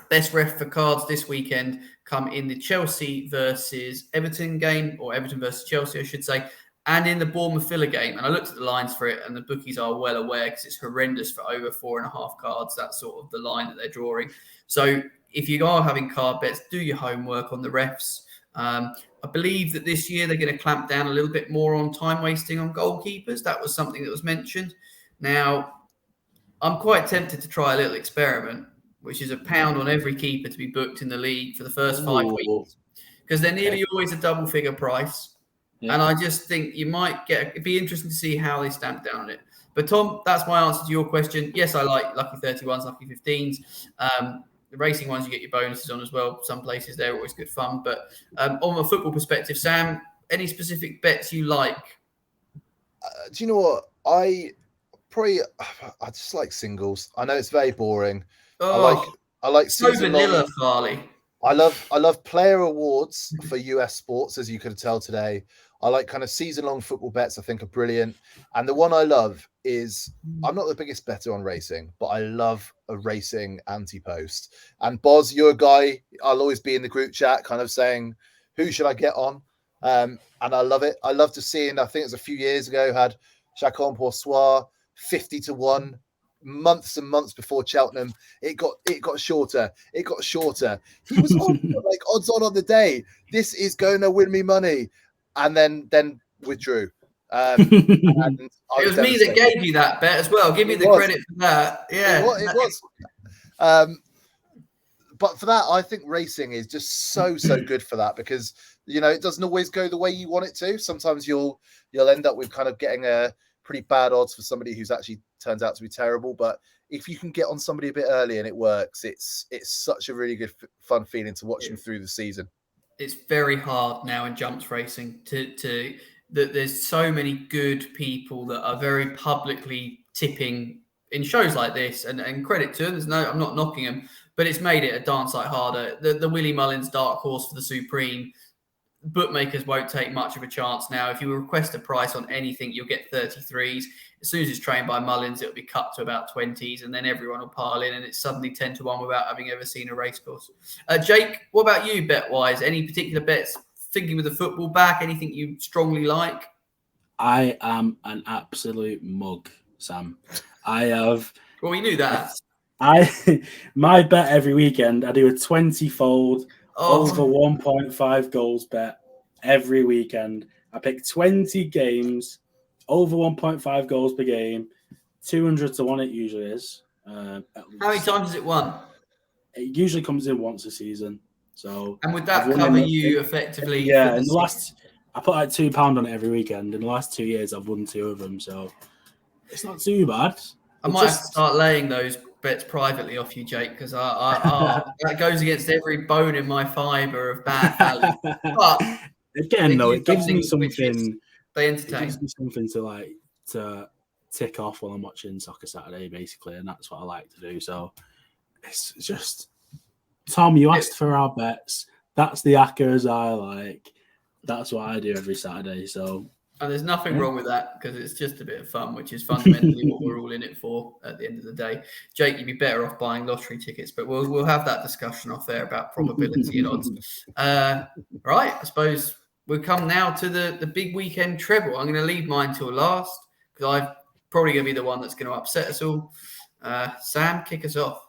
best ref for cards this weekend come in the Chelsea versus Everton game, or Everton versus Chelsea, I should say, and in the Bournemouth Villa game. And I looked at the lines for it, and the bookies are well aware, because it's horrendous for over 4.5 cards. That's sort of the line that they're drawing. So if you are having card bets, do your homework on the refs. I believe that this year they're going to clamp down a little bit more on time wasting on goalkeepers. That was something that was mentioned. Now, I'm quite tempted to try a little experiment, which is £1 on every keeper to be booked in the league for the first 5 weeks, because they're nearly always a double figure price. Yeah. And I just think you might it'd be interesting to see how they stamp down on it. But Tom, that's my answer to your question. Yes, I like lucky 31s, lucky 15s. The racing ones, you get your bonuses on as well. Some places, they're always good fun. But on a football perspective, Sam, any specific bets you like? Do you know what? I just like singles. I know it's very boring. Oh, I like so vanilla, Farley. I love player awards for US sports, as you could tell today. I like kind of season-long football bets. I think are brilliant. And the one I love is, I'm not the biggest better on racing, but I love a racing anti-post. And Boz, you're a guy, I'll always be in the group chat kind of saying, who should I get on? And I love it. I love to see, and I think it was a few years ago, had Chacon Poursoir 50-1, months and months before Cheltenham. It got shorter. It got shorter. He was on like odds on the day. This is going to win me money. And then withdrew. And it was me that gave you that bet as well. Give me the credit for that. Yeah, it was. But for that, I think racing is just so good for that, because it doesn't always go the way you want it to. Sometimes you'll end up with kind of getting a pretty bad odds for somebody who's actually turns out to be terrible. But if you can get on somebody a bit early and it works, it's such a really good, fun feeling to watch them through the season. It's very hard now in jumps racing that there's so many good people that are very publicly tipping in shows like this, and credit to them. I'm not knocking them, but it's made it a darn sight harder. The Willie Mullins dark horse for the Supreme, bookmakers won't take much of a chance now. If you request a price on anything, you'll get 33s. As soon as it's trained by Mullins, it'll be cut to about 20s, and then everyone will pile in, and it's suddenly 10-1 without having ever seen a racecourse. Jake, what about you, bet-wise? Any particular bets, thinking with the football back, anything you strongly like? I am an absolute mug, Sam. I have... Well, we knew that. My bet every weekend, I do a 20-fold over 1.5 goals bet every weekend. I pick 20 games, over 1.5 goals per game, 200 to 1 it usually is. How many times has it won? It usually comes in once a season. And would that cover you effectively? Yeah, in the last, I put like £2 on it every weekend. In the last 2 years, I've won 2 of them, so it's not too bad. I might have to start laying those bets privately off you, Jake, because that goes against every bone in my fibre of bad value. But again, though, it gives me something. They entertain. It gives me something to tick off while I'm watching Soccer Saturday, basically, and that's what I like to do. So it's just, Tom, you asked for our bets. That's the hackers I like. That's what I do every Saturday. So. And there's nothing wrong with that, because it's just a bit of fun, which is fundamentally what we're all in it for at the end of the day. Jake, you'd be better off buying lottery tickets, but we'll have that discussion off there about probability and odds. Right, I suppose we'll come now to the big weekend treble. I'm going to leave mine till last, because I'm probably going to be the one that's going to upset us all. Sam, kick us off.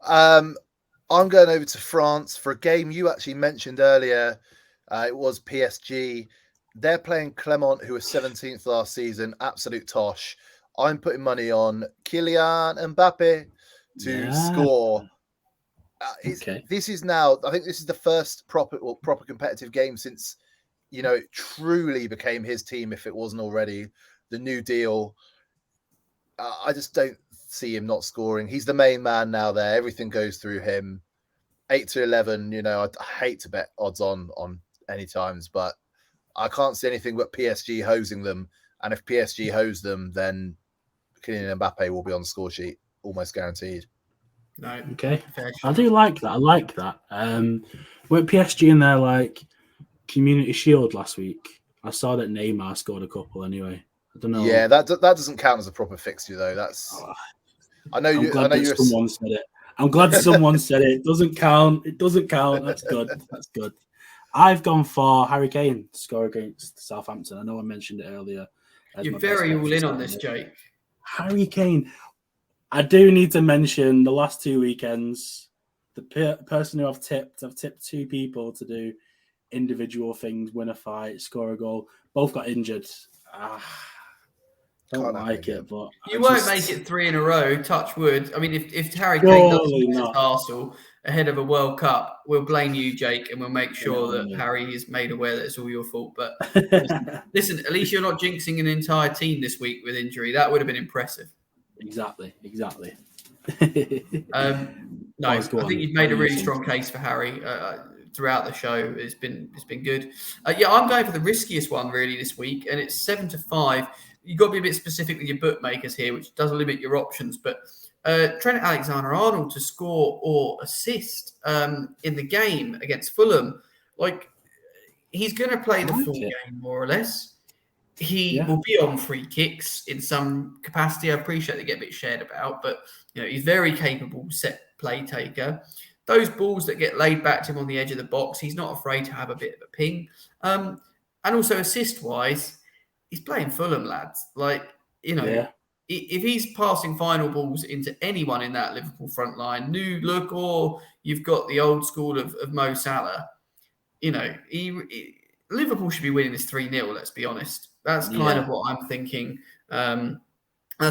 I'm going over to France for a game you actually mentioned earlier. It was PSG. They're playing Clermont, who was 17th last season. Absolute tosh. I'm putting money on Kylian Mbappe to score. This is now, I think this is the first proper competitive game since, it truly became his team, if it wasn't already. The new deal. I just don't see him not scoring. He's the main man now there. Everything goes through him. 8-11, I hate to bet odds on any times, but I can't see anything but PSG hosing them. And if PSG hose them, then Kylian Mbappe will be on the score sheet, almost guaranteed. No. Okay. I do like that. I like that. Went PSG in their Community Shield last week. I saw that Neymar scored a couple anyway. I don't know. Yeah, that doesn't count as a proper fixture though. That's someone said it. I'm glad someone said it. It doesn't count. It doesn't count. That's good. That's good. I've gone for Harry Kane to score against Southampton. I know I mentioned it earlier. You're very all in on this, Jake. Harry Kane. I do need to mention the last 2 weekends. The person who I've tipped 2 people to do individual things, win a fight, score a goal. Both got injured. Don't like it, but you won't make it 3 in a row. Touch wood. I mean, if Harry Kane doesn't Arsenal ahead of a World Cup, we'll blame you, Jake, and we'll make sure that Harry is made aware that it's all your fault. But listen, at least you're not jinxing an entire team this week with injury. That would have been impressive. Exactly. No, I think you've made a really strong case for Harry throughout the show. It's been good. I'm going for the riskiest one really this week, and it's 7-5. You've got to be a bit specific with your bookmakers here, which does limit your options. But Trent Alexander-Arnold to score or assist in the game against Fulham, he's going to play the full game more or less. He will be on free kicks in some capacity. I appreciate they get a bit shared about, but he's very capable set play taker. Those balls that get laid back to him on the edge of the box, he's not afraid to have a bit of a ping. And also assist-wise, he's playing Fulham, lads. If he's passing final balls into anyone in that Liverpool front line, new look, or you've got the old school of Mo Salah, Liverpool should be winning this 3-0, let's be honest. That's kind of what I'm thinking. And I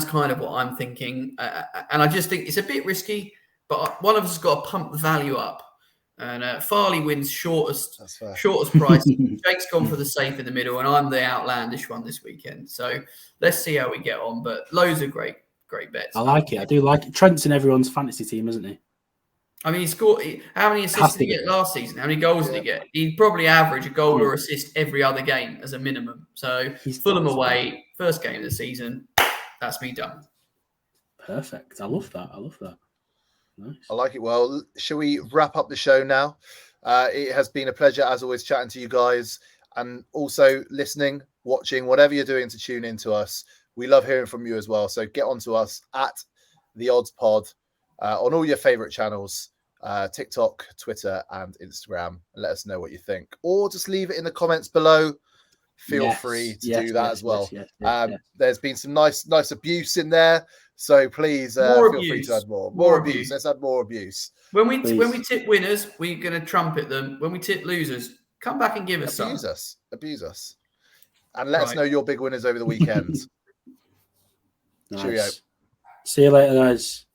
just think it's a bit risky, but one of us has got to pump the value up. And Farley wins shortest That's fair. price. Jake's gone for the safe in the middle, and I'm the outlandish one this weekend. So let's see how we get on. But loads of great bets. I like it. I do like it. Trent's in everyone's fantasy team, isn't he? I mean, he scored. How many assists did he get last season? How many goals did he get? He'd probably average a goal or assist every other game as a minimum. So Fulham away, first game of the season. That's me done. Perfect. I love that. Nice. I like it. Well, shall we wrap up the show now? It has been a pleasure, as always, chatting to you guys and also listening, watching, whatever you're doing to tune into us. We love hearing from you as well. So get on to us at The Odds Pod on all your favorite channels, TikTok, Twitter, and Instagram. And let us know what you think. Or just leave it in the comments below. Feel free to do that as well. There's been some nice abuse in there. So please feel free to add more. More abuse. Let's add more abuse. When we tip winners, we're going to trumpet them. When we tip losers, come back and give us some. Abuse us. And let us know your big winners over the weekend. Nice. Cheerio. See you later, guys.